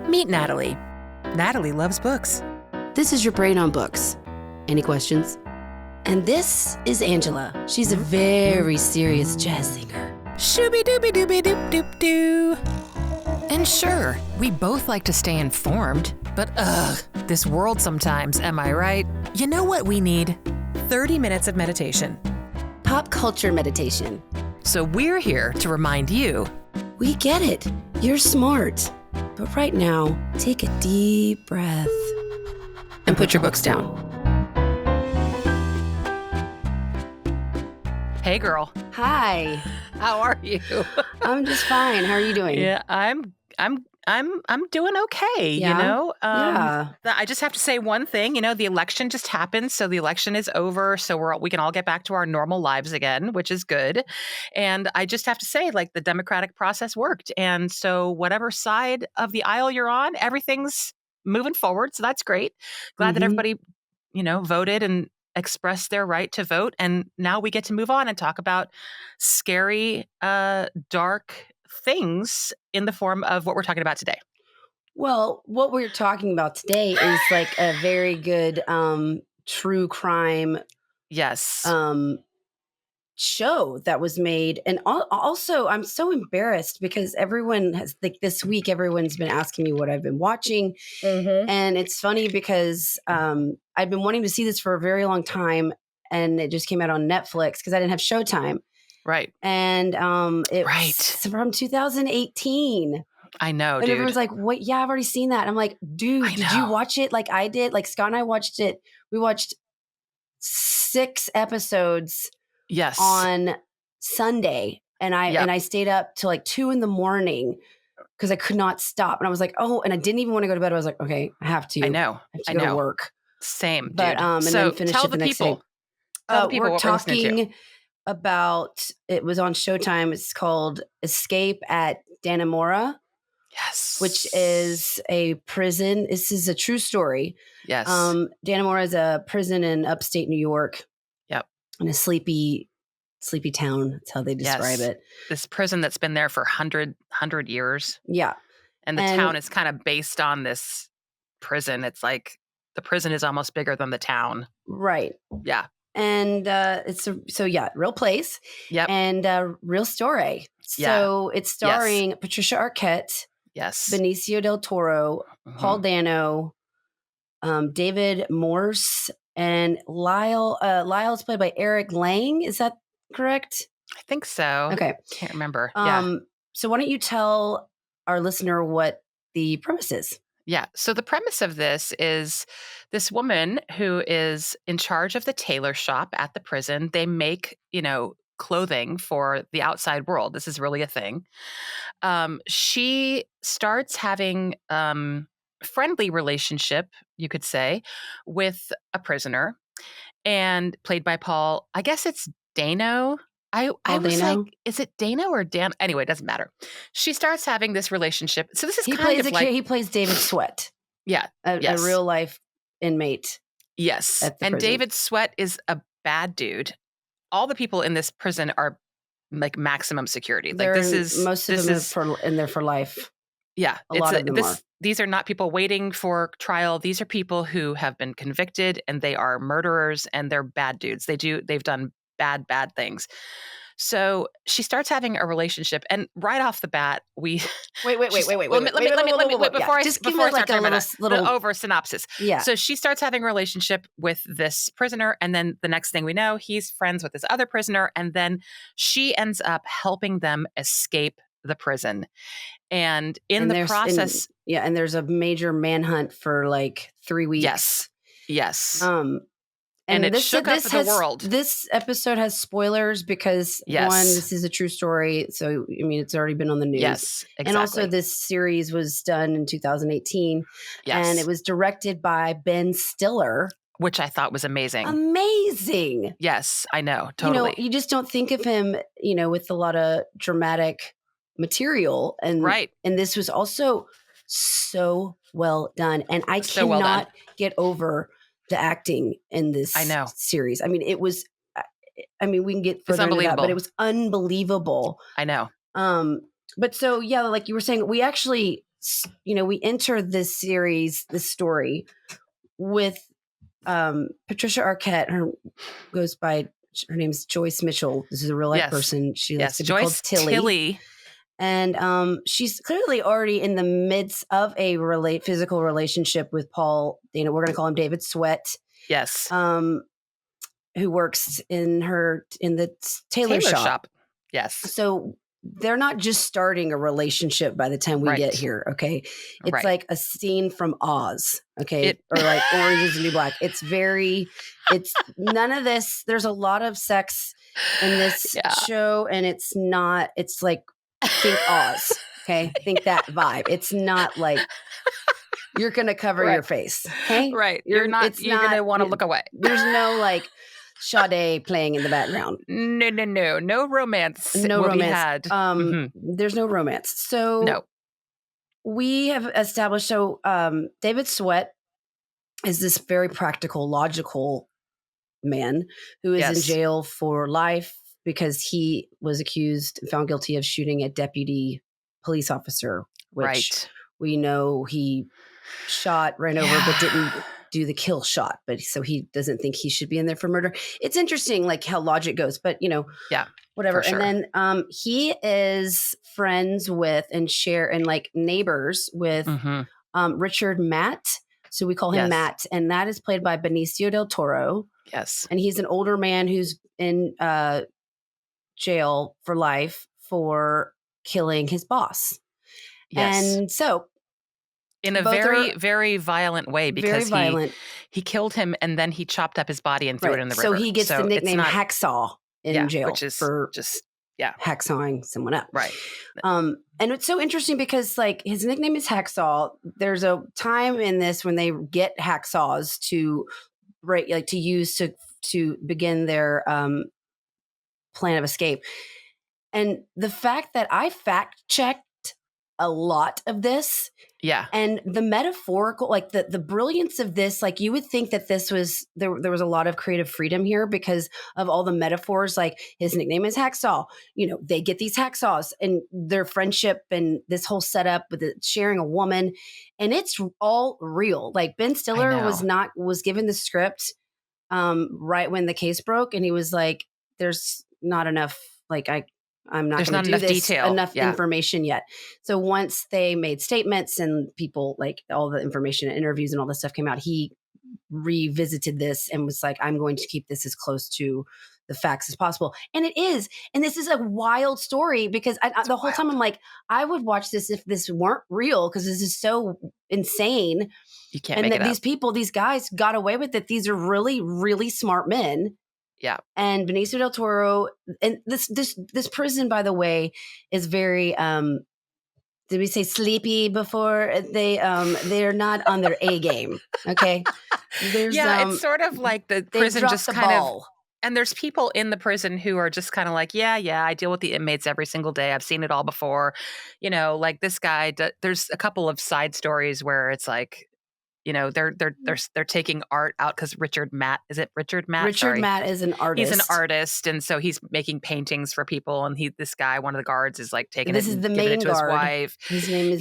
Meet Natalie. Natalie loves books. This is your brain on books. Any questions? And this is Angela. She's a very serious jazz singer. Shooby-dooby-dooby-doop-doop-doo. And sure, we both like to stay informed, but this world sometimes, am I right? You know what we need? 30 minutes of meditation. Pop culture meditation. So we're here to remind you. We get it. You're smart. But right now, take a deep breath and put your books down. Hey, girl. Hi. How are you? I'm just fine. How are you doing? Yeah, I'm doing okay, Yeah? you know? Yeah. I just have to say one thing, the election just happened, so the election is over, so we can all get back to our normal lives again, which is good. And I just have to say, the democratic process worked. And so whatever side of the aisle you're on, everything's moving forward, so that's great. Glad that everybody, voted and expressed their right to vote. And now we get to move on and talk about scary, dark things in the form of what we're talking about today. Well, what we're talking about today is a very good true crime Yes. show that was made. And also, I'm so embarrassed because everyone has, this week, everyone's been asking me what I've been watching. Mm-hmm. And it's funny because I've been wanting to see this for a very long time. And it just came out on Netflix because I didn't have Showtime. Right. And it's from 2018. I know, and dude. everyone's like, "What? Yeah, I've already seen that." And I'm like, "Dude, did you watch it like I did?" Like Scott and I watched it. We watched 6 episodes. Yes. On Sunday, and I stayed up till 2 a.m. because I could not stop. And I was like, "Oh!" And I didn't even want to go to bed. I was like, "Okay, I have to. I know. I have to go to work." Same, dude. But and so then finish tell it the the next people. day. Tell the people We're what we're listening to. talking about. It was on Showtime. It's called Escape at Dannemora. Yes. Which is a prison. This is a true story. Yes. Dannemora is a prison in upstate New York. Yep. In a sleepy town. That's how they describe it. This prison that's been there for 100 years. Yeah. And the town is kind of based on this prison. It's like the prison is almost bigger than the town. Right. Yeah. And it's real place. Yep. And real story. So it's starring Patricia Arquette. Yes. Benicio del Toro, Paul Dano, David Morse, and Lyle. Lyle's played by Eric Lang. Is that correct? I think so. Okay. Can't remember. So why don't you tell our listener what the premise is? Yeah. So the premise of this is this woman who is in charge of the tailor shop at the prison. They make, clothing for the outside world. This is really a thing. She starts having friendly relationship, you could say, with a prisoner, and played by Paul. I guess it's Dano. I was Dano? like, is it Dano or Dan? Anyway, it doesn't matter. She starts having this relationship. So this is he plays David Sweat. Yeah. A real life inmate. Yes. And prison. David Sweat is a bad dude. All the people in this prison are maximum security. Most of them are in there for life. Yeah. A lot of them are. These are not people waiting for trial. These are people who have been convicted, and they are murderers, and they're bad dudes. They've done bad things. So she starts having a relationship, and right off the bat, wait. Let me before I start talking about the over synopsis. Yeah. So she starts having a relationship with this prisoner, and then the next thing we know, he's friends with this other prisoner, and then she ends up helping them escape the prison. And in the process, and there's a major manhunt for 3 weeks. Yes. And it shook up the world. This episode has spoilers because, one, this is a true story. So, it's already been on the news. Yes, exactly. And also this series was done in 2018. Yes. And it was directed by Ben Stiller. Which I thought was amazing. Amazing. Yes, I know. Totally. You just don't think of him, with a lot of dramatic material. And, and this was also so well done. And I cannot get over the acting in this series. It was, we can get further into that, but it was unbelievable. I know. But so, like you were saying, we actually we enter this series, this story with Patricia Arquette. Her name is Joyce Mitchell. This is a real life person. She likes to be Joyce called Tilly. And she's clearly already in the midst of a physical relationship with Paul. We're going to call him David Sweat. Yes. Who works in the tailor shop. Yes. So they're not just starting a relation by the time we get here. Okay. It's like a scene from Oz. Okay. Or like Orange is the New Black. It's none of this. There's a lot of sex in this show, and it's like, think Oz. Okay. Think that vibe. It's not like you're going to cover your face. Okay. Right. You're going to want to look away. There's no like Sade playing in the background. No romance. No romance. Be had. There's no romance. So we have established. So David Sweat is this very practical, logical man who is in jail for life because he was accused and found guilty of shooting a deputy police officer, which we know he shot, ran over, but didn't do the kill shot. But so he doesn't think he should be in there for murder. It's interesting, like how logic goes, but whatever. Sure. And then he is friends with and like neighbors with Richard Matt. So we call him Matt, and that is played by Benicio del Toro. Yes. And he's an older man who's in jail for life for killing his boss. Yes. And so in a very, very violent way, because he killed him and then he chopped up his body and threw it in the river. So he gets the nickname Hacksaw in jail, which is for just hacksawing someone up. Right. And it's so interesting because like his nickname is Hacksaw. There's a time in this when they get hacksaws to use to begin their plan of escape. And the fact that I fact checked a lot of this. Yeah. And the metaphorical, like the brilliance of this, like you would think that this was, there was a lot of creative freedom here because of all the metaphors, like his nickname is Hacksaw. They get these hacksaws and their friendship and this whole setup with sharing a woman. And it's all real. Like Ben Stiller was given the script right when the case broke. And he was like, there's not enough, like I'm not going to do this enough information yet. So once they made statements and people, like all the information and interviews and all this stuff came out, he revisited this and was like, I'm going to keep this as close to the facts as possible. And it is. And this is a wild story because the whole time I'm like, I would watch this if this weren't real because this is so insane. You can't make it up. These people, these guys got away with it. These are really, really smart men. Yeah. And Benicio del Toro, and this prison, by the way, is very did we say sleepy before? They're not on their A game. Okay. It's sort of like the prison just kind of, and there's people in the prison who are just kind of like, I deal with the inmates every single day. I've seen it all before. Like this guy, there's a couple of side stories where it's like, they're taking art out because Richard Matt, is it Richard Matt? Richard Matt is an artist. He's an artist, and so he's making paintings for people. And this guy, one of the guards, is like taking this it is and the giving main it to guard. His wife. His name is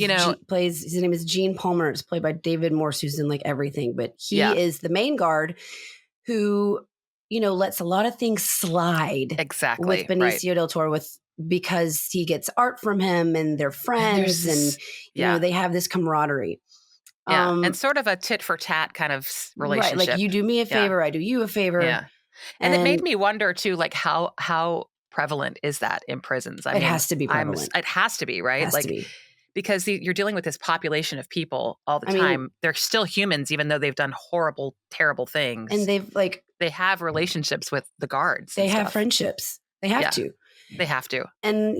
his name is Gene Palmer. It's played by David Morse, who's in like everything, but he is the main guard who lets a lot of things slide. Exactly with Benicio del Toro because he gets art from him and they're friends and they have this camaraderie. Yeah, and sort of a tit for tat kind of relationship. Right, like you do me a favor, I do you a favor. Yeah, and it made me wonder too, like how prevalent is that in prisons? I mean, it has to be prevalent. It has to be, right? It has to be. Because you're dealing with this population of people all the time. They're still humans, even though they've done horrible, terrible things. And they have relationships with the guards. They have friendships. They have to. They have to. And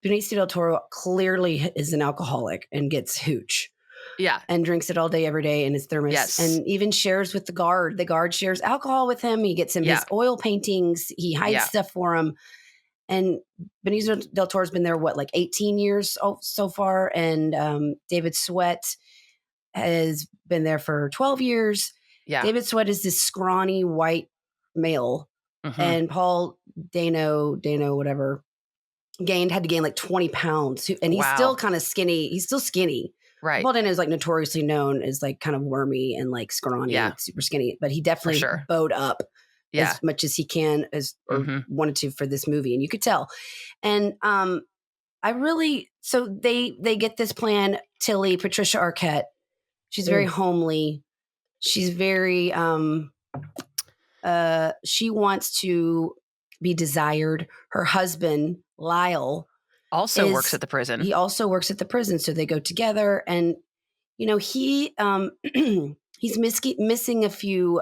Benicio del Toro clearly is an alcoholic and gets hooch. Yeah. And drinks it all day, every day in his thermos. Yes. And even shares with the guard. The guard shares alcohol with him. He gets him his oil paintings. He hides stuff for him. And Benicio del Toro's been there, 18 years so far. And David Sweat has been there for 12 years. Yeah. David Sweat is this scrawny white male. Mm-hmm. And Paul Dano, whatever, had to gain like 20 pounds. And he's still kind of skinny. He's still skinny. Right. Paul Dano is like notoriously known as like kind of wormy and like scrawny and super skinny, but he definitely bowed up as much as he can wanted to for this movie. And you could tell. And so they get this plan. Tilly, Patricia Arquette, she's very homely. She's very, she wants to be desired. Her husband, Lyle, also works at the prison. He also works at the prison. So they go together and, he, he's missing a few,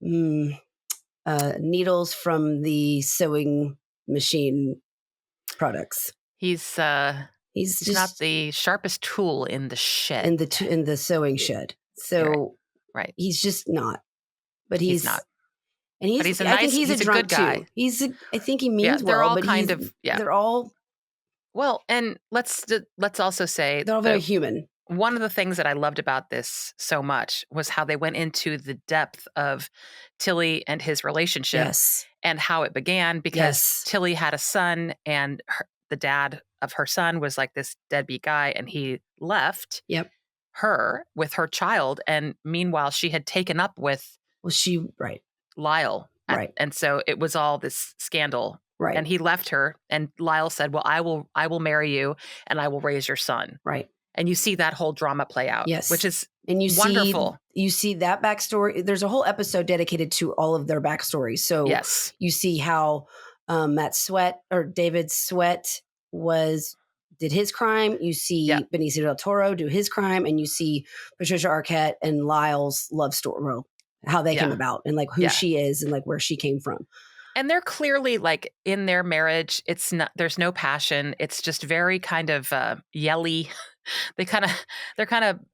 needles from the sewing machine products. He's just not the sharpest tool in the shed. In the sewing shed. So right. He's just not. But he's not. And I think he's a drunk good guy. Too. I think he means they're well, all but they're all well, and let's also say they're all very human. One of the things that I loved about this so much was how they went into the depth of Tilly and his relationship and how it began, because Tilly had a son and the dad of her son was like this deadbeat guy, and he left her with her child. And meanwhile, she had taken up with Lyle. And so it was all this scandal. Right. And he left her, and Lyle said, well, I will marry you and I will raise your son. Right. And you see that whole drama play out, which is wonderful. You see that backstory. There's a whole episode dedicated to all of their backstories. So you see how David Sweat did his crime. You see Benicio del Toro do his crime, and you see Patricia Arquette and Lyle's love story, how they came about, and like who she is and like where she came from. And they're clearly like in their marriage, there's no passion. It's just very kind of yelly. They're kind of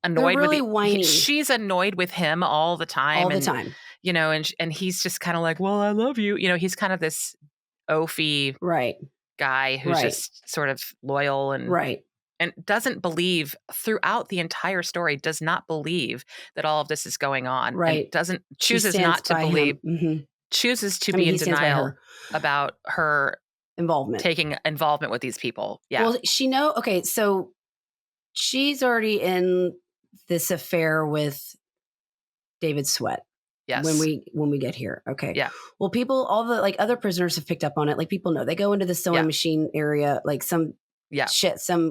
annoyed. They're really whiny. She's annoyed with him all the time. And he's just kind of like, well, I love you. He's kind of this oafy guy who's just sort of loyal and doesn't believe throughout the entire story, does not believe that all of this is going on. And chooses not to believe. Mm-hmm. Chooses to be in denial about her taking involvement with these people. Yeah. Well, so she's already in this affair with David Sweat. Yes. When we get here. Okay. Yeah. Well, all the like other prisoners have picked up on it. Like people know, they go into the sewing machine area, like some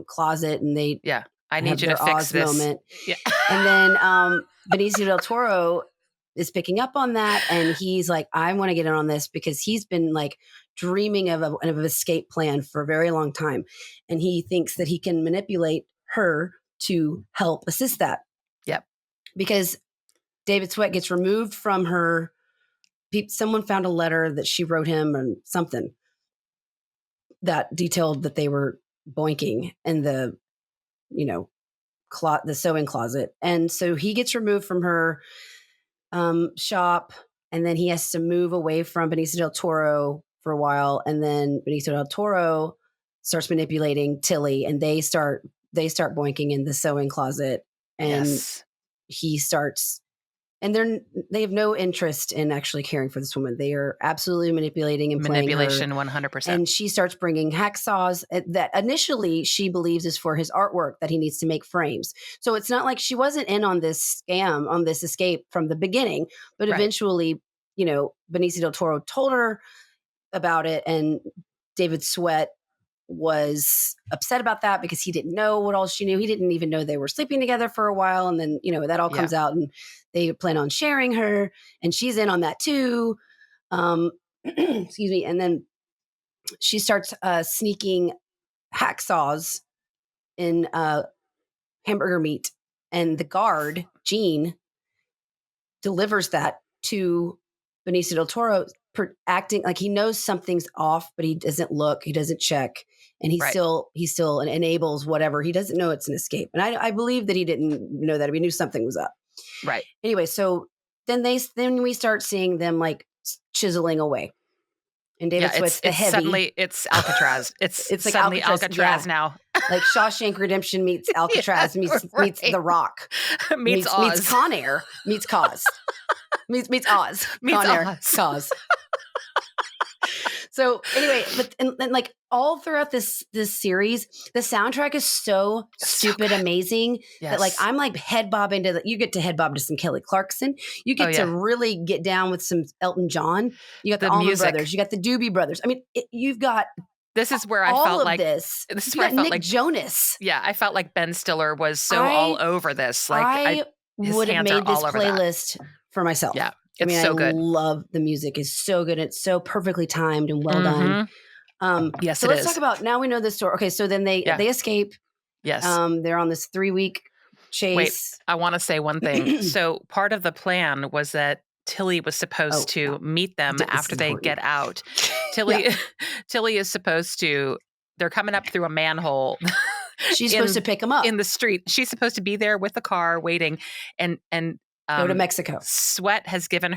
closet, and they I need you to fix this moment. Yeah. And then Benicio del Toro is picking up on that, and he's like, I want to get in on this, because he's been like dreaming of an escape plan for a very long time, and he thinks that he can manipulate her to help assist that. Yep. Because David Sweat gets removed from her. Someone found a letter that she wrote him and something that detailed that they were boinking in the sewing closet, and so he gets removed from her shop, and then he has to move away from Benicio del Toro for a while, and then Benicio del Toro starts manipulating Tilly, and they start boinking in the sewing closet, and he starts, and they have no interest in actually caring for this woman. They are absolutely manipulating and manipulation, playing her. 100%. And she starts bringing hacksaws that initially she believes is for his artwork that he needs to make frames. So it's not like she wasn't in on this scam, on this escape from the beginning, but eventually, Benicio del Toro told her about it, and David Sweat was upset about that because he didn't know what all she knew. He didn't even know they were sleeping together for a while. And then, that all comes out, and they plan on sharing her, and she's in on that too. Excuse me. And then she starts sneaking hacksaws in hamburger meat, and the guard, Gene, delivers that to Benicio del Toro, acting like he knows something's off, but he doesn't look, he doesn't check, and he still enables whatever. He doesn't know it's an escape, and I believe that he didn't know that. He knew something was up. Right. Anyway, so then we start seeing them like chiseling away, and David Sweat's the heavy. Suddenly it's Alcatraz. It's like suddenly Alcatraz now. Like Shawshank Redemption meets Alcatraz meets The Rock meets Oz. Meets Con Air meets Cause meets Oz meets Con Air, Oz. Cause. So anyway, and like all throughout this series, the soundtrack is so stupid amazing that like I'm like head bobbing to you get to head bob to some Kelly Clarkson. You get to really get down with some Elton John. You got the Allman Brothers. You got the Doobie Brothers. I mean, you've got this is where I felt like this is where I felt Nick like Jonas. Yeah, I felt like Ben Stiller was so all over this. Like I would have made this playlist for myself. Yeah, it's so good. I love the music. It's so good. It's so perfectly timed and well done. Yes, so let's talk about now we know this story. Okay, so then they escape. Yes. They're on this 3-week chase. Wait, I want to say one thing. So part of the plan was that Tilly was supposed to meet them after they get out. Tilly is supposed to, they're coming up through a manhole. She's supposed to pick them up in the street. She's supposed to be there with the car waiting and go to Mexico. Matt has given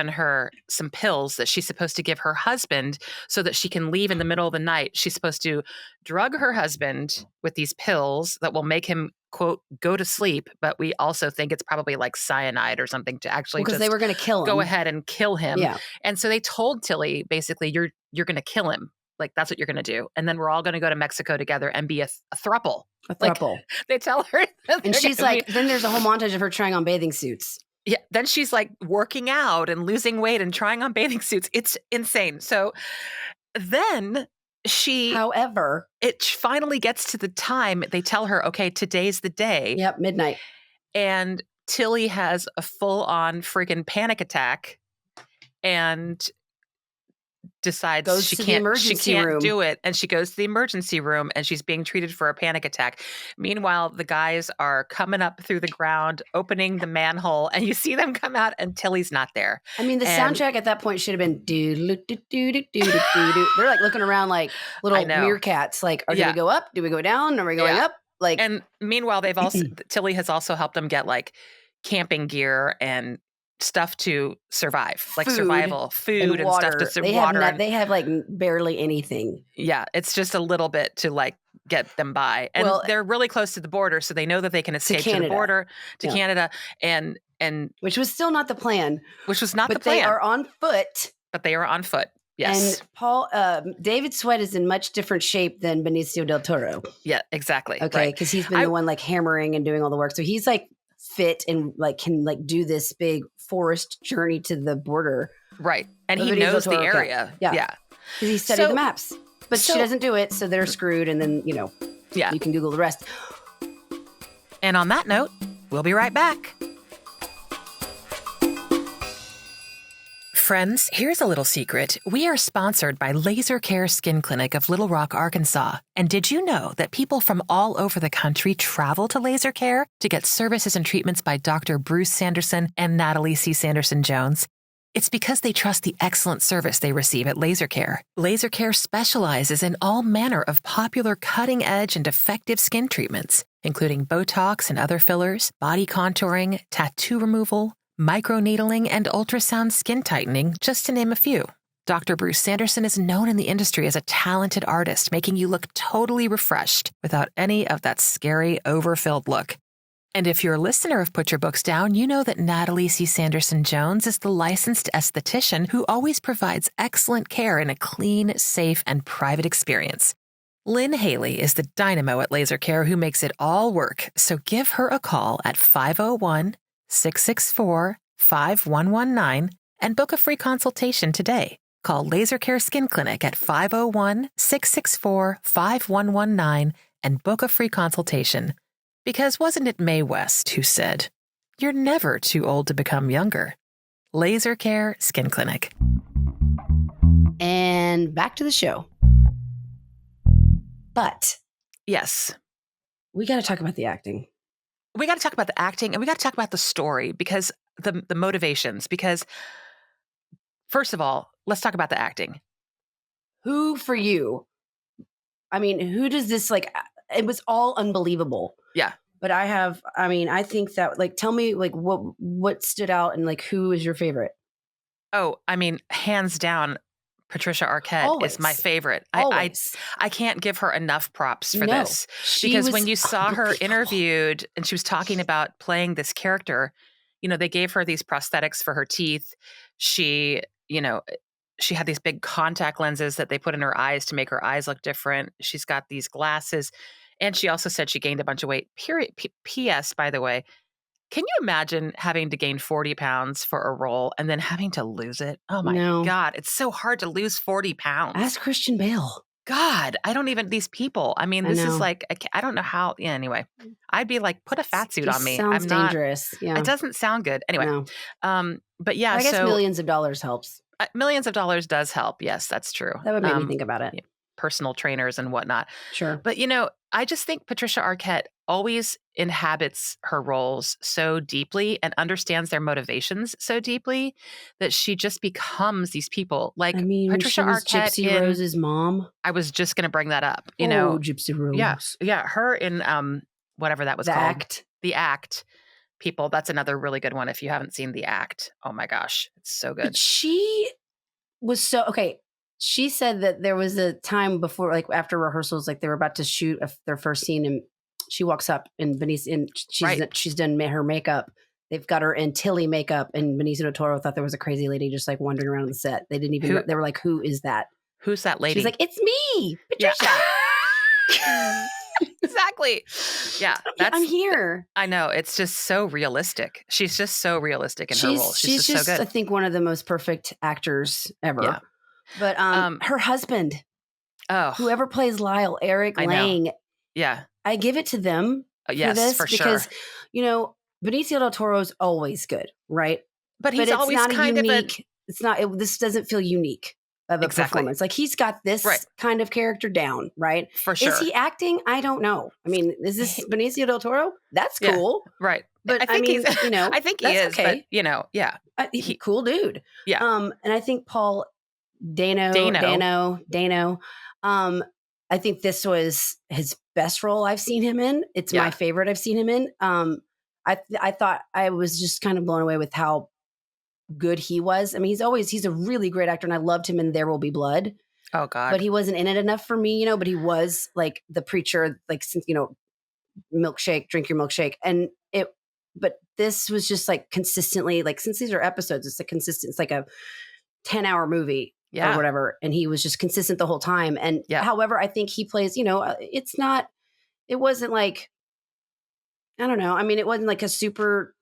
her some pills that she's supposed to give her husband so that she can leave in the middle of the night. She's supposed to drug her husband with these pills that will make him, quote, go to sleep. But we also think it's probably like cyanide or something to actually because they were going to kill him. Go ahead and kill him. Yeah. And so they told Tilly, basically, you're going to kill him. Like, that's what you're going to do. And then we're all going to go to Mexico together and be a throuple. A throuple. Like, they tell her. And she's like, then there's a whole montage of her trying on bathing suits. Yeah. Then she's like working out and losing weight and trying on bathing suits. It's insane. So then however, it finally gets to the time they tell her, okay, today's the day. Yep. Midnight. And Tilly has a full on freaking panic attack and decides she can't do it. And she goes to the emergency room and she's being treated for a panic attack. Meanwhile, the guys are coming up through the ground, opening the manhole, and you see them come out and Tilly's not there. I mean, the soundtrack at that point should have been they're like looking around like little meerkats. Like, do we go up? Do we go down? Are we going up? Like, and meanwhile, they've also Tilly has also helped them get like camping gear and stuff to survive, like survival food and stuff to survive. They have like barely anything. Yeah, it's just a little bit to like get them by, and they're really close to the border, so they know that they can escape to the border to Canada, and which was still not the plan. Which was not the plan. They are on foot. But they are on foot. Yes. And David Sweat is in much different shape than Benicio del Toro. Yeah, exactly. Okay, because he's been the one like hammering and doing all the work, so he's like fit and like can like do this big forest journey to the border. Right. And he knows the area. Yeah. Because he studied the maps. But she doesn't do it, so they're screwed, and then, you can Google the rest. And on that note, we'll be right back. Friends, here's a little secret. We are sponsored by Laser Care Skin Clinic of Little Rock, Arkansas. And did you know that people from all over the country travel to Laser Care to get services and treatments by Dr. Bruce Sanderson and Natalie C. Sanderson Jones? It's because they trust the excellent service they receive at Laser Care. Laser Care specializes in all manner of popular cutting-edge and effective skin treatments, including Botox and other fillers, body contouring, tattoo removal, microneedling, and ultrasound skin tightening, just to name a few. Dr. Bruce Sanderson is known in the industry as a talented artist, making you look totally refreshed without any of that scary, overfilled look. And if you're a listener of Put Your Books Down, you know that Natalie C. Sanderson Jones is the licensed esthetician who always provides excellent care in a clean, safe, and private experience. Lynn Haley is the dynamo at Laser Care who makes it all work, so give her a call at 501-664-5119 and book a free consultation today. Call Laser Care Skin Clinic at 501-664-5119 and book a free consultation. Because wasn't it Mae West who said, "You're never too old to become younger"? Laser Care Skin Clinic. And back to the show. But yes, we got to talk about the acting. We got to talk about the acting, and we got to talk about the story, because the motivations. Because first of all, let's talk about the acting. Who for you? I mean, who does this like? It was all unbelievable. Yeah. But I think that, like, tell me, like, what stood out and, like, who is your favorite? Oh, I mean, hands down, Patricia Arquette is my favorite. I can't give her enough props for this. Because when you saw her interviewed and she was talking about playing this character, they gave her these prosthetics for her teeth. She, she had these big contact lenses that they put in her eyes to make her eyes look different. She's got these glasses. And she also said she gained a bunch of weight. Period. P.S., by the way, can you imagine having to gain 40 pounds for a role and then having to lose it? Oh my God. It's so hard to lose 40 pounds. Ask Christian Bale. God, I don't even, these people. I mean, this is like, I don't know how. Yeah, anyway, I'd be like, put a fat suit on me. Sounds dangerous. Yeah. It doesn't sound good. Anyway. No. But yeah. I guess millions of dollars helps. Millions of dollars does help. Yes, that's true. That would make me think about it. Yeah, personal trainers and whatnot. Sure. But, I just think Patricia Arquette always inhabits her roles so deeply and understands their motivations so deeply that she just becomes these people. Like, Patricia Arquette Gypsy Rose's mom. I was just going to bring that up. Gypsy Rose. Yeah. Her in whatever that was called. Act. The Act. People, that's another really good one. If you haven't seen The Act, oh my gosh, it's so good. But she was so okay. She said that there was a time before, like after rehearsals, like they were about to shoot their first scene, and she walks up and she's done her makeup. They've got her in Tilly makeup, and Benicio del Toro thought there was a crazy lady just like wandering around the set. They didn't even. They were like, "Who is that? Who's that lady?" She's like, "It's me, Patricia." Yeah. Exactly. Yeah. I'm here. I know. It's just so realistic. She's just so realistic in her role. She's just so good. I think one of the most perfect actors ever. Yeah. But her husband, whoever plays Lyle, Eric Lang. Yeah. I give it to them for this because, Benicio del Toro's always good, right? But he's always not kind unique. of It's not. This doesn't feel unique. Of a performance. Like he's got this kind of character down, right? For sure. Is he acting? I don't know. I mean, is this Benicio del Toro? That's cool. Yeah, right. But I think he's, I think he is, okay. But yeah. Cool dude. Yeah. And I think Paul Dano. I think this was his best role I've seen him in. It's my favorite I've seen him in. I thought I was just kind of blown away with how good he was. I mean, he's a really great actor, and I loved him in There Will Be Blood. Oh God. But he wasn't in it enough for me, but he was like the preacher, like, milkshake, drink your milkshake. But this was just like consistently, like, since these are episodes, it's like a 10-hour movie or whatever. And he was just consistent the whole time. And however, I think he plays, it wasn't like, I don't know. I mean, it wasn't like a super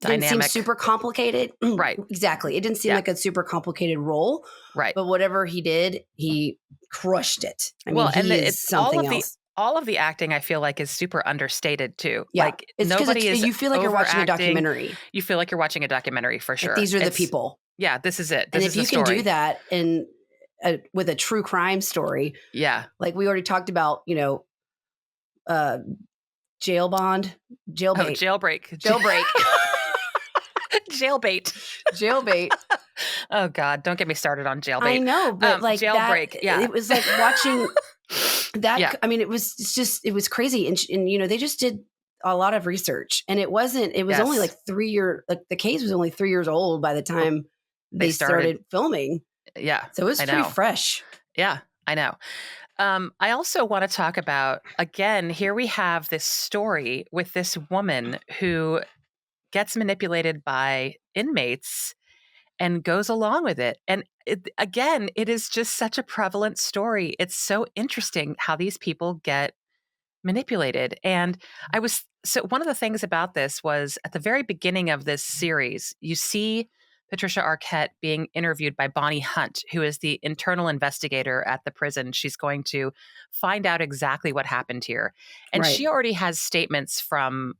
dynamic. Didn't seem super complicated. Right. Exactly. It didn't seem like a super complicated role. Right. But whatever he did, he crushed it. I mean, it's something else. All of the acting, I feel like, is super understated too. Yeah. Like it's nobody is. You feel like you're watching a documentary. You feel like you're watching a documentary for sure. Like these are the people. Yeah, this is it. And if you can do that with a true crime story, like we already talked about, jailbait. Jailbait. Oh God, don't get me started on jailbait. I know, but like jailbreak. It was like watching that. Yeah. I mean, it was crazy. And they just did a lot of research, and it was only like 3 years, like the case was only 3 years old by the time they started filming. Yeah. So it was pretty fresh. Yeah, I know. I also want to talk about, again, here we have this story with this woman who gets manipulated by inmates and goes along with it. And it is just such a prevalent story. It's so interesting how these people get manipulated. And so one of the things about this was at the very beginning of this series, you see Patricia Arquette being interviewed by Bonnie Hunt, who is the internal investigator at the prison. She's going to find out exactly what happened here. And she already has statements from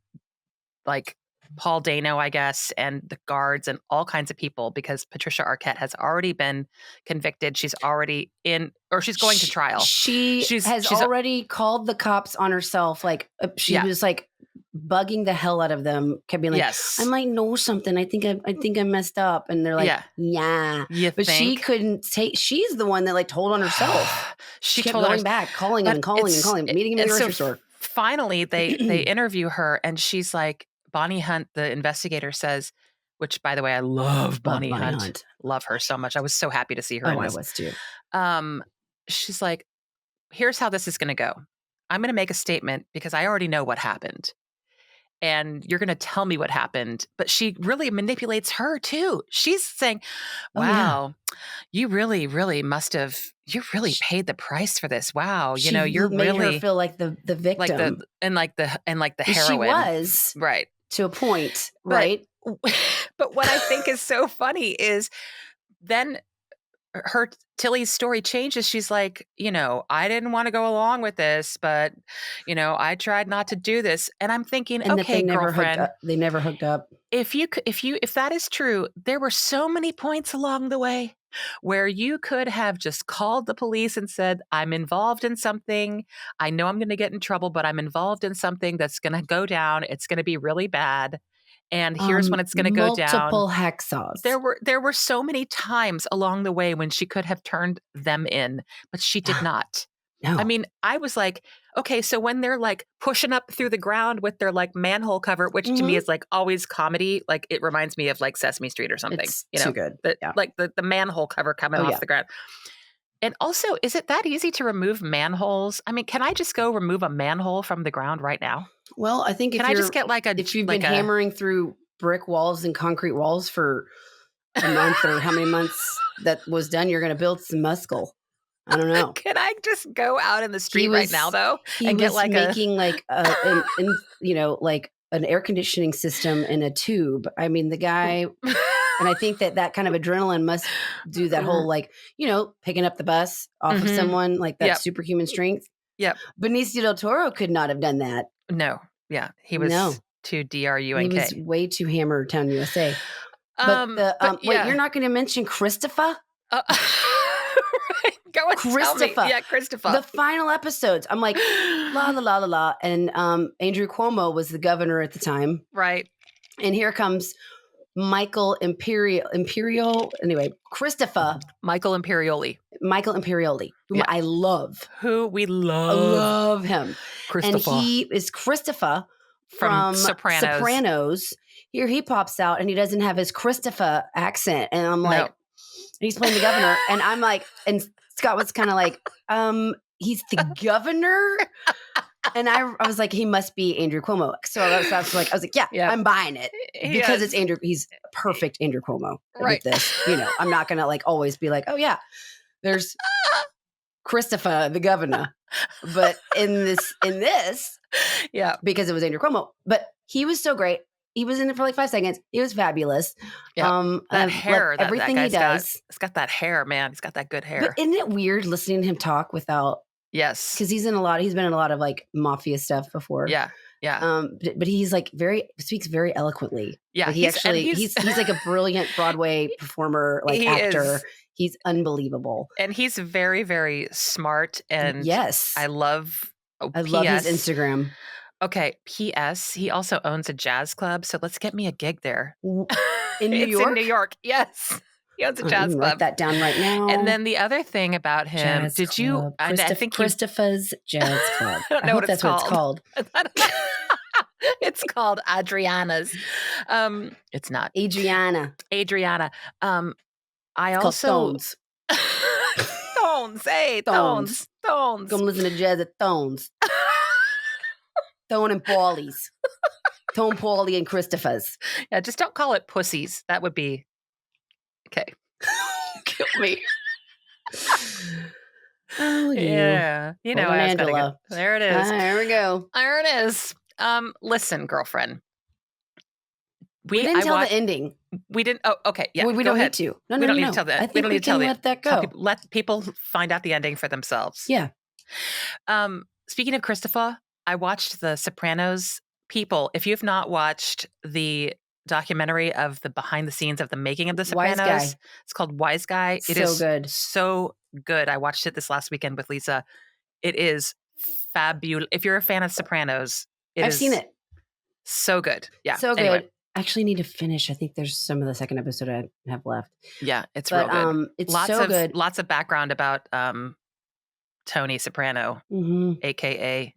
like Paul Dano, I guess, and the guards and all kinds of people, because Patricia Arquette has already been convicted. She's already she's going to trial. She's already called the cops on herself. Like she was like bugging the hell out of them, kept being like, I might know something. I think I messed up. And they're like, but she couldn't take, she's the one that like told on herself. she kept going back, calling him, meeting him in the grocery store. Finally, they interview her, and she's like, Bonnie Hunt, the investigator, says, which, by the way, I love Bonnie Hunt. Love her so much. I was so happy to see her in this. I was too. She's like, here's how this is going to go. I'm going to make a statement because I already know what happened. and you're going to tell me what happened. But she really manipulates her too. She's saying, wow, you really, really must have, you really paid the price for this. Wow. She you're made really her feel like the victim. Like the heroine. She was. Right. To a point. Right. But what I think is so funny is then Tilly's story changes. She's like, I didn't want to go along with this, but I tried not to do this. And I'm thinking, and okay, girlfriend, they never hooked up. If that is true, there were so many points along the way where you could have just called the police and said, I'm involved in something. I know I'm going to get in trouble, but I'm involved in something that's going to go down. It's going to be really bad. And here's when it's going to go down. Multiple hacksaws. There were so many times along the way when she could have turned them in, but she did not. No. I mean, I was like, okay, so when they're like pushing up through the ground with their like manhole cover, which to me is like always comedy, like it reminds me of like Sesame Street or something. It's too good. Like the manhole cover coming off the ground. And also, is it that easy to remove manholes? I mean, can I just go remove a manhole from the ground right now? Well, I think I just get if you've been hammering through brick walls and concrete walls for a month or how many months that was done, you're going to build some muscle. I don't know. Can I just go out in the street right now, though, and get like making like an air conditioning system in a tube? I mean, the guy, and I think that kind of adrenaline must do that whole picking up the bus off of someone, like that superhuman strength. Yep. Benicio del Toro could not have done that. No. Yeah, he was too DRUNK. He was way too Hammer Town USA. Wait, you're not going to mention Christopher? Go on, Christopher. Tell me. Yeah, Christopher. The final episodes. I'm like, la, la, la, la, la. And Andrew Cuomo was the governor at the time. Right. And here comes Michael Imperial. Anyway, Christopher. Michael Imperioli, whom I love. Who we love. I love him. Christopher. And he is Christopher from Sopranos. Here he pops out and he doesn't have his Christopher accent. And I'm like, he's playing the governor. And I'm like, and Scott was kind of like, he's the governor. And I was like, he must be Andrew Cuomo. So I was like, yeah. I'm buying it because it's Andrew. He's perfect Andrew Cuomo with this. I'm not going to like always be like, oh yeah, there's Christopher, the governor. But in this, because it was Andrew Cuomo. But he was so great. He was in it for like 5 seconds. He was fabulous. Yeah. That hair, everything he does. It's got that hair, man. He's got that good hair. But isn't it weird listening to him talk without? Yes. Because he's been in a lot of like mafia stuff before. Yeah. Yeah. But he's like speaks very eloquently. Yeah. Like he's like a brilliant Broadway performer, like actor. He's unbelievable. And he's very, very smart. And yes, I love his Instagram. Okay. P.S. He also owns a jazz club. So let's get me a gig there. In New York? In New York. Yes. He owns a jazz club. Write that down right now. And then the other thing about him, jazz club. I think Christopher's Jazz Club. I hope that's what it's called. It's called Adriana's. It's not. Adriana. I it's also Tones. Tones. Hey, Tones. Come listen to jazz at Tones. Tone and Paulie's. Tone, Paulie, and Christopher's. Yeah, just don't call it pussies. That would be okay. Kill me. Oh, yeah. Angela. There it is. There we go. There it is. Listen, girlfriend. We didn't tell the ending. We didn't. Oh, okay. Yeah. We don't need to. No, we don't need to tell that. I think we can let that go. Let people find out the ending for themselves. Yeah. Speaking of Christopher, I watched The Sopranos. People, if you've not watched the documentary of the behind the scenes of the making of The Sopranos, it's called Wise Guy. It is good. So good. I watched it this last weekend with Lisa. It is fabulous. If you're a fan of Sopranos, I've seen it. So good. Yeah. So good. I actually need to finish. I think there's some of the second episode I have left. Yeah, it's real good. It's so good. Lots of background about Tony Soprano, a.k.a.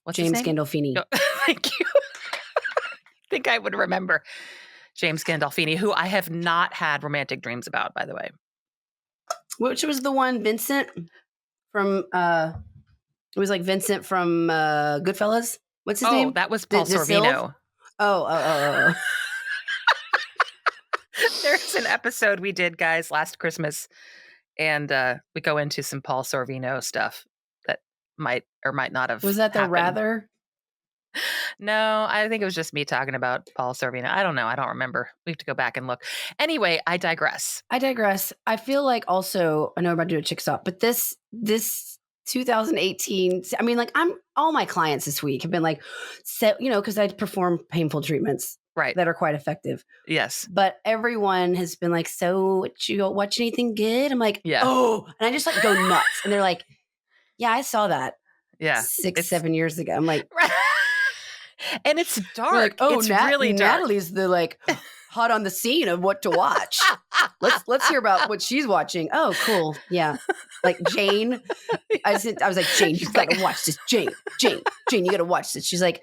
What's James his name? Gandolfini. Oh, thank you. I think I would remember James Gandolfini, who I have not had romantic dreams about, by the way. Which was the one, Vincent from, it was like Vincent from Goodfellas. What's his name? That was Paul Sorvino. Oh. There's an episode we did, guys, last Christmas, and we go into some Paul Sorvino stuff that might or might not have Was that the happened. Rather? No, I think it was just me talking about Paul Sorvino. I don't know. I don't remember. We have to go back and look. Anyway, I digress. I feel like also, I know I'm about to do a chick stop, but this 2018, I mean, like all my clients this week have been like, because I perform painful treatments that are quite effective. Yes. But everyone has been like, so you watch anything good? I'm like, oh, and I just like go nuts. And they're like, yeah, I saw that. Yeah. 7 years ago. I'm like, and it's dark. Like, oh, it's really dark. Natalie's the like hot on the scene of what to watch. Let's hear about what she's watching. Oh, cool. Yeah. Like Jane. I was like, Jane, you gotta watch this. Jane, you gotta watch this. She's like,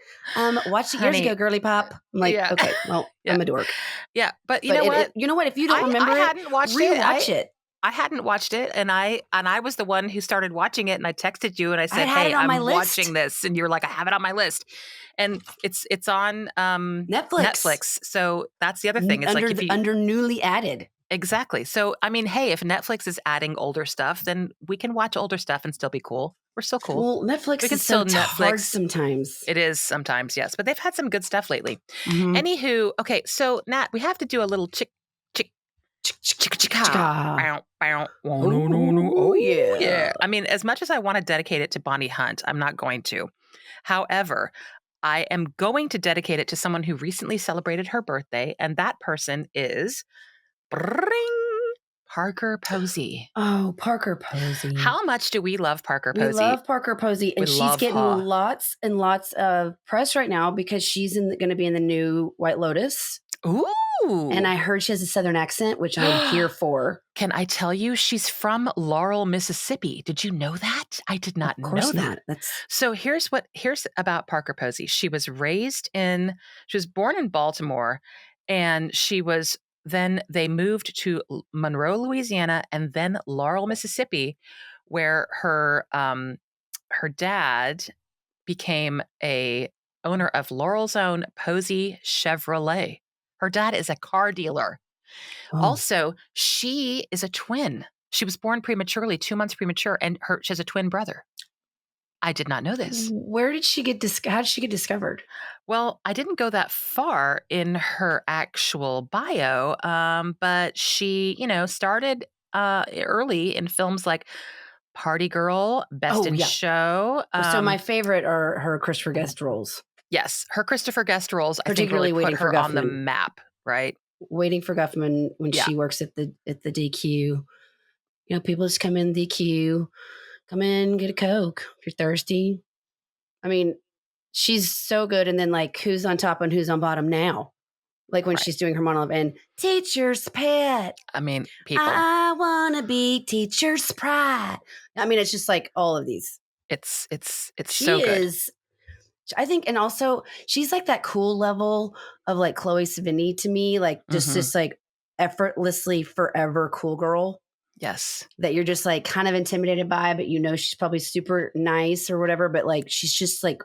watched it years ago, girly pop. I'm like, okay, well, I'm a dork. Yeah. But you know what? You know what? If you don't remember I hadn't watched rewatch it. I hadn't watched it, and I was the one who started watching it, and I texted you and I said, "Hey, I'm watching this," and you were like, "I have it on my list," and it's on Netflix. So that's the other thing. It's under newly added. Exactly. So I mean, hey, if Netflix is adding older stuff, then we can watch older stuff and still be cool. We're still cool. Well, Netflix is so hard sometimes. It is sometimes, yes, but they've had some good stuff lately. Mm-hmm. Anywho, okay, so Nat, we have to do a little chick. Oh yeah. I mean, as much as I want to dedicate it to Bonnie Hunt, I'm not going to. However, I am going to dedicate it to someone who recently celebrated her birthday, and that person is Parker Posey. Oh, Parker Posey. How much do we love Parker Posey? We love Parker Posey, and she's getting lots and lots of press right now because she's going to be in the new White Lotus. Ooh. And I heard she has a Southern accent, which I'm here for. Can I tell you, she's from Laurel, Mississippi. Did you know that? I did not know that. So here's about Parker Posey. She was born in Baltimore, and then they moved to Monroe, Louisiana, and then Laurel, Mississippi, where her dad became a owner of Laurel's own Posey Chevrolet. Her dad is a car dealer. Oh. Also, she is a twin. She was born prematurely, 2 months premature, and she has a twin brother. I did not know this. Where did she get how did she get discovered? Well, I didn't go that far in her actual bio, but she, started early in films like Party Girl, Best in Show. So my favorite are her Christopher Guest roles. Yes, her Christopher Guest roles, I think, really put her on the map, right? Waiting for Guffman when she works at the DQ. People just come in DQ, come in, get a Coke if you're thirsty. I mean, she's so good. And then like, who's on top and who's on bottom now? Like when she's doing her monologue and Teacher's Pet. I mean, people. I want to be Teacher's Pride. I mean, it's just like all of these. It's so good. I think, and also she's like that cool level of like Chloe Sevigny to me, like just like effortlessly forever cool girl. Yes. That you're just like kind of intimidated by, but she's probably super nice or whatever, but like she's just like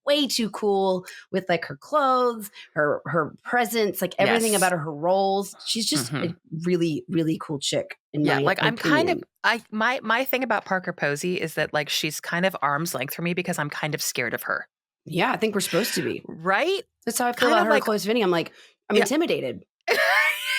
way too cool with like her clothes, her presence, like everything about her roles. She's just a really, really cool chick. I'm kind of my thing about Parker Posey is that like she's kind of arm's length for me because I'm kind of scared of her. Yeah, I think we're supposed to be. Right? That's how I feel about her, Chloe Sevigny. I'm like, I'm intimidated.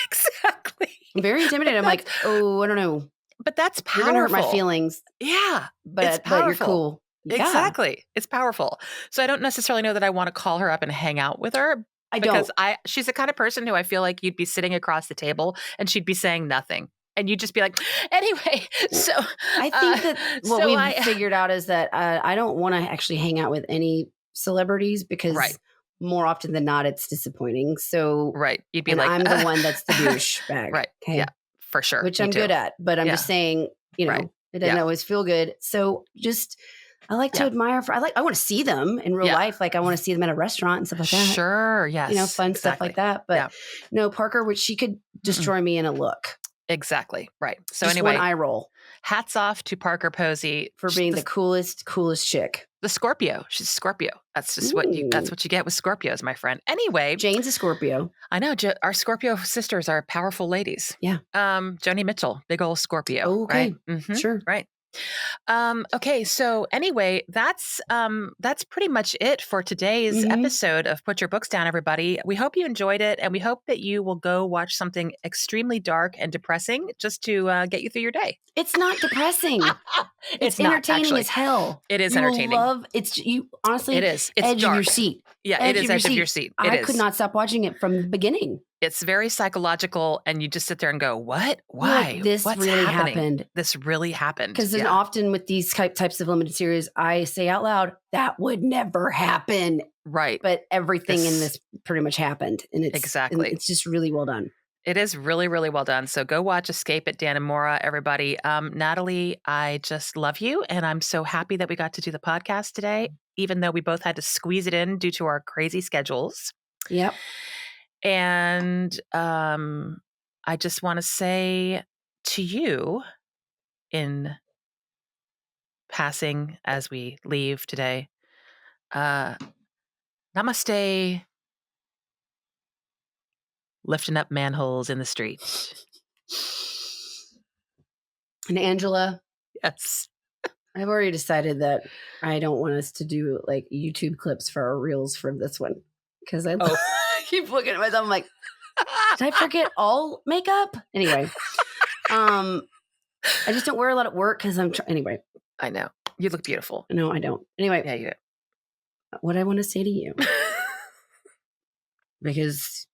Exactly. I'm very intimidated. I'm like, oh, I don't know. But that's powerful. You're going to hurt my feelings. Yeah. But you're cool. Yeah. Exactly. It's powerful. So I don't necessarily know that I want to call her up and hang out with her. Because she's the kind of person who I feel like you'd be sitting across the table and she'd be saying nothing. And you'd just be like, anyway, so. I think that what we've figured out is that I don't want to actually hang out with any celebrities because more often than not, it's disappointing. So you'd be like, I'm the one that's the douchebag. Right. Okay? Yeah, for sure. Which I'm good at, but I'm just saying, it doesn't always feel good. So I like to admire. I want to see them in real life. Like I want to see them at a restaurant and stuff like that. Sure. Yes. Fun stuff like that. But no, Parker, which she could destroy me in a look. Exactly. Right. So just anyway, one eye roll. hats off to Parker Posey for being the coolest chick. The Scorpio. She's a Scorpio. That's just what you get with Scorpios, my friend. Anyway. Jane's a Scorpio. I know. Our Scorpio sisters are powerful ladies. Yeah. Joni Mitchell, big old Scorpio. Oh, okay. Right? Mm-hmm. Sure. Right. Okay. So anyway, that's pretty much it for today's episode of Put Your Books Down, everybody. We hope you enjoyed it, and we hope that you will go watch something extremely dark and depressing just to get you through your day. It's not depressing. It's entertaining as hell. It is entertaining. Honestly, it is. It's edge dark. of your seat. Yeah, it is edge of your seat. I could not stop watching it from the beginning. It's very psychological, and you just sit there and go, what? Why? Look, this What's really happening? happened. This really happened. Because then often with these types of limited series, I say out loud, that would never happen. Right. But everything in this pretty much happened. And it's just really well done. It is really, really well done. So go watch Escape at Dannemora, everybody. Natalie, I just love you. And I'm so happy that we got to do the podcast today, even though we both had to squeeze it in due to our crazy schedules. Yep. And I just want to say to you in passing as we leave today, namaste. Lifting up manholes in the street. And Angela. Yes. I've already decided that I don't want us to do like YouTube clips for our reels for this one. Because I keep looking at myself. I'm like, did I forget all makeup? Anyway. I just don't wear a lot at work because anyway. I know. You look beautiful. No, I don't. Anyway. Yeah, you do. What I want to say to you. Because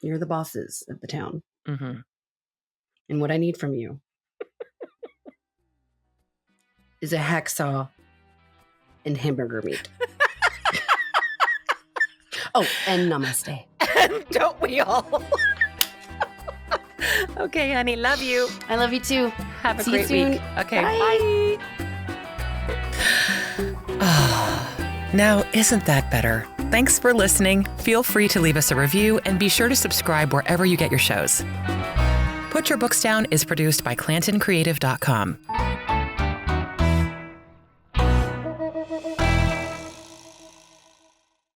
you're the bosses of the town. Mm-hmm. And what I need from you is a hacksaw and hamburger meat. Oh, and namaste. And don't we all? Okay, honey. Love you. I love you too. Have a great week. Okay, bye. Now, isn't that better? Thanks for listening. Feel free to leave us a review and be sure to subscribe wherever you get your shows. Put Your Books Down is produced by ClantonCreative.com.